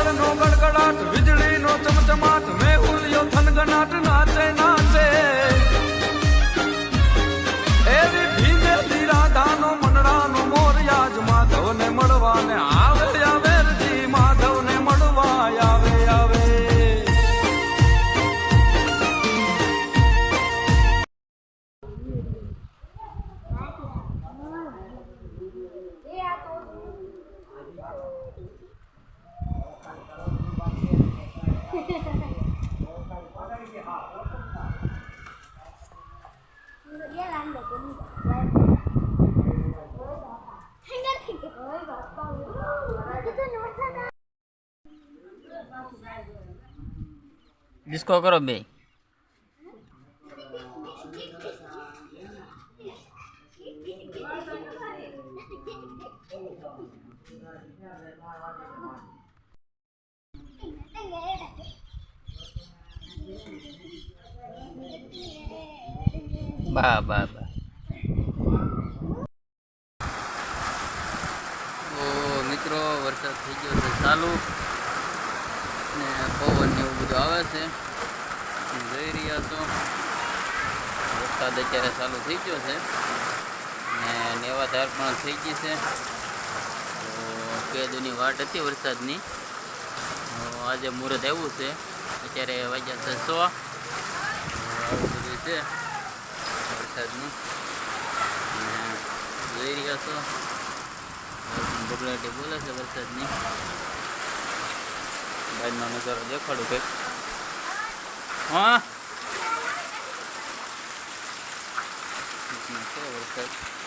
વાદળનો ગડગડાટ વીજળીનો ચમચમાટ મેહુલિયો થનગનાટ નાચે નાચે એવી ભીમેલી રાધાનો મનડાનો મોરયાજ માધવને મળવાને આવે આવે જી માધવને મળવા આવે આવે डिस्को करो बे बा बा बा तो मित्रों वरसाद थी गयो छे चालू ने पवन ने एवं बधुं आवे छे જોઈ રહ્યા છો વરસાદ અત્યારે ચાલુ થઈ ગયો છે ને નેવાધાર પણ થઈ ગઈ છે તો કેદુની વાટ હતી વરસાદની આજે મુહૂર્ત આવ્યું છે અત્યારે વાગ્યા છે 100 આવું બધું છે વરસાદનું જોઈ રહ્યા છો બગલાટી બોલે છે વરસાદની બહારનો નજારો દેખાડું કંઈક हाँ वरसाद